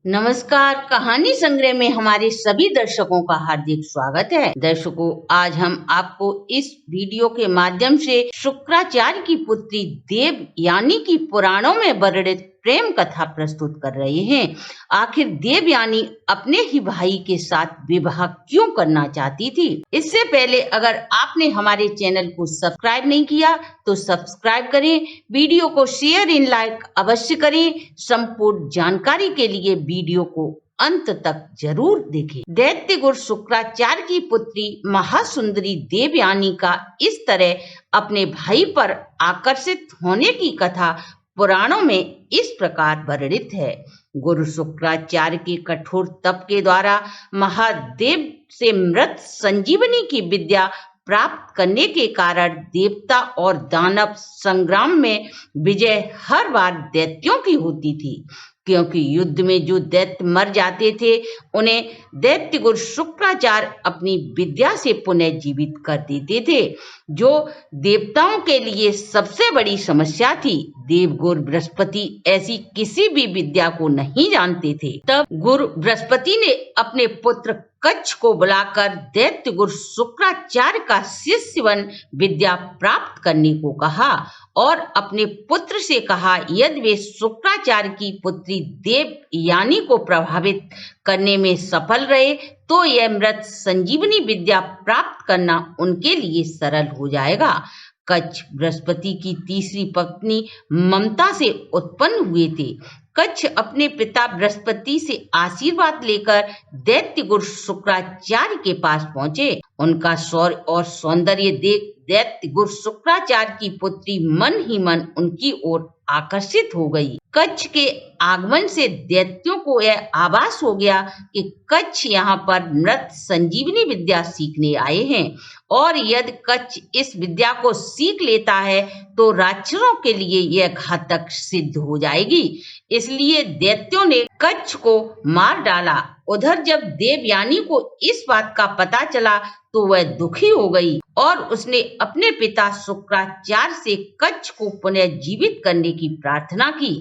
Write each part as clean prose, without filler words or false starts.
नमस्कार। कहानी संग्रह में हमारे सभी दर्शकों का हार्दिक स्वागत है। दर्शकों, आज हम आपको इस वीडियो के माध्यम से शुक्राचार्य की पुत्री देवयानी की पुराणों में वर्णित प्रेम कथा प्रस्तुत कर रहे हैं। आखिर देवयानी अपने ही भाई के साथ विवाह क्यों करना चाहती थी? इससे पहले अगर आपने हमारे चैनल को सब्सक्राइब नहीं किया तो सब्सक्राइब करें, वीडियो को शेयर एंड लाइक अवश्य करें। संपूर्ण जानकारी के लिए वीडियो को अंत तक जरूर देखें। दैत्य गुरु शुक्राचार्य की पुत्री महासुंदरी देवयानी का इस तरह अपने भाई पर आकर्षित होने की कथा पुराणों में इस प्रकार वर्णित है। गुरु शुक्राचार्य के कठोर तप के द्वारा महादेव से मृत संजीवनी की विद्या प्राप्त करने के कारण देवता और दानव संग्राम में विजय हर बार दैत्यों की होती थी, क्योंकि युद्ध में जो दैत्य मर जाते थे उन्हें दैत्य गुरु शुक्राचार्य अपनी विद्या से पुनः जीवित कर देते थे, जो देवताओं के लिए सबसे बड़ी समस्या थी। देवगुरु बृहस्पति ऐसी किसी भी विद्या को नहीं जानते थे। तब गुरु बृहस्पति ने अपने पुत्र कच्छ को बुलाकर दैत्य गुरु शुक्राचार्य का शिष्य बन विद्या प्राप्त करने को कहा और अपने पुत्र से कहा यदि वे शुक्राचार्य की पुत्री देवयानी को प्रभावित करने में सफल रहे तो यह मृत संजीवनी विद्या प्राप्त करना उनके लिए सरल हो जाएगा। कच्छ बृहस्पति की तीसरी पत्नी ममता से उत्पन्न हुए थे। कच्छ अपने पिता बृहस्पति से आशीर्वाद लेकर दैत्य गुरु शुक्राचार्य के पास पहुंचे। उनका शौर्य और सौंदर्य देख दैत्य गुरु शुक्राचार्य की पुत्री मन ही मन उनकी ओर आकर्षित हो गई। कच्छ के आगमन से दैत्यों को यह आभास हो गया कि कच्छ यहाँ पर मृत संजीवनी विद्या सीखने आए हैं और यदि कच्छ इस विद्या को सीख लेता है तो राक्षसों के लिए यह घातक सिद्ध हो जाएगी। इसलिए दैत्यों ने कच्छ को मार डाला। उधर जब देवयानी को इस बात का पता चला तो वह दुखी हो गई और उसने अपने पिता शुक्राचार्य से कच्छ को पुनः जीवित करने की प्रार्थना की।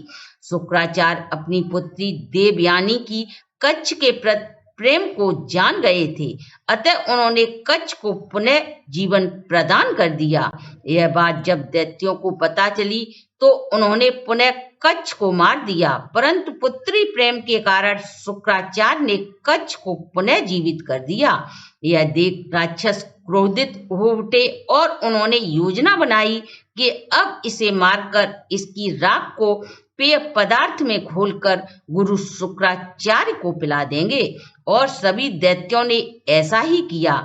शुक्राचार्य अपनी पुत्री देवयानी की कच्छ के प्रति प्रेम को जान गए थे, अतः उन्होंने कच्छ को पुनः जीवन प्रदान कर दिया। यह बात जब दैत्यों को पता चली तो उन्होंने पुनः कच्छ को मार दिया, परंतु पुत्री प्रेम के कारण शुक्राचार्य ने कच्छ को पुनः जीवित कर दिया। यह देख राक्षस क्रोधित हो उठे और उन्होंने योजना बनाई कि अब इसे मारकर इसकी राख को पेय पदार्थ में घोलकर गुरु शुक्राचार्य को पिला देंगे और सभी दैत्यों ने ऐसा ही किया।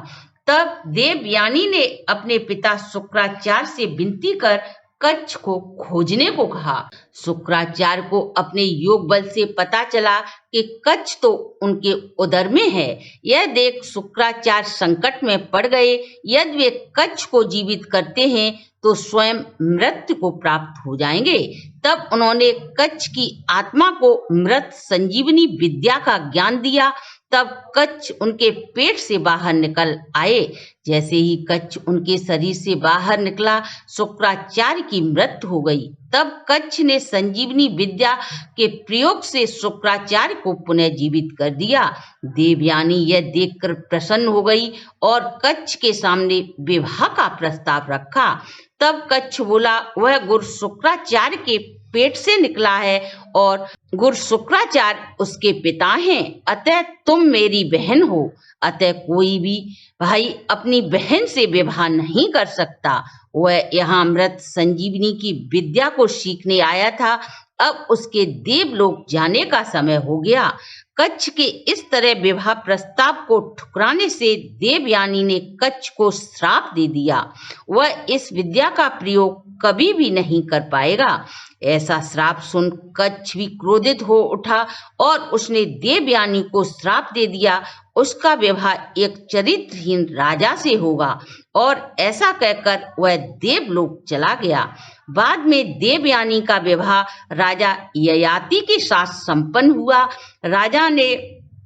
तब देवयानी ने अपने पिता शुक्राचार्य से विनती कर कच्छ को खोजने को कहा। शुक्राचार्य को अपने योग बल से पता चला कि कच्छ तो उनके उदर में है। यह देख शुक्राचार्य संकट में पड़ गए। यदि वे कच्छ को जीवित करते हैं तो स्वयं मृत्यु को प्राप्त हो जाएंगे। तब उन्होंने कच्छ की आत्मा को मृत संजीवनी विद्या का ज्ञान दिया। तब कच्छ उनके पेट से बाहर निकल आए। जैसे ही कच्छ उनके शरीर से बाहर निकला, शुक्राचार्य की मृत्यु हो गई। तब कच्छ ने संजीवनी विद्या के प्रयोग से शुक्राचार्य को पुनः जीवित कर दिया। देवयानी यह देखकर प्रसन्न हो गई और कच्छ के सामने विवाह का प्रस्ताव रखा। तब कच्छ बोला, वह गुरु शुक्राचार्य के पेट से निकला है और गुरु शुक्राचार्य उसके पिता हैं, अतः तुम मेरी बहन हो। अतः कोई भी भाई अपनी बहन से विवाह नहीं कर सकता। वह यहाँ मृत संजीवनी की विद्या को सीखने आया था। अब उसके देवलोक जाने का समय हो गया। कच्छ के इस तरह विवाह प्रस्ताव को ठुकराने से देवयानी ने कच्छ को श्राप दे दिया। वह इस विद्या का प्रयोग कभी भी नहीं कर पाएगा। ऐसा श्राप सुन कच्छ भी क्रोधित हो उठा और उसने देवयानी को श्राप दे दिया, उसका विवाह एक चरित्रहीन राजा से होगा। और ऐसा कहकर वह देवलोक चला गया। बाद में देवयानी का विवाह राजा ययाति के साथ संपन्न हुआ। राजा ने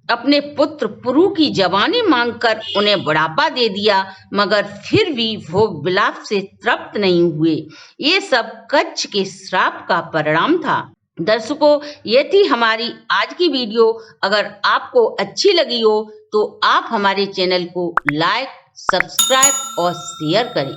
अपने पुत्र पुरु की जवानी मांगकर उन्हें बुढ़ापा दे दिया, मगर फिर भी भोग विलाप से तृप्त नहीं हुए। ये सब कच्छ के श्राप का परिणाम था। दर्शकों, ये थी हमारी आज की वीडियो। अगर आपको अच्छी लगी हो तो आप हमारे चैनल को लाइक, सब्सक्राइब और शेयर करें।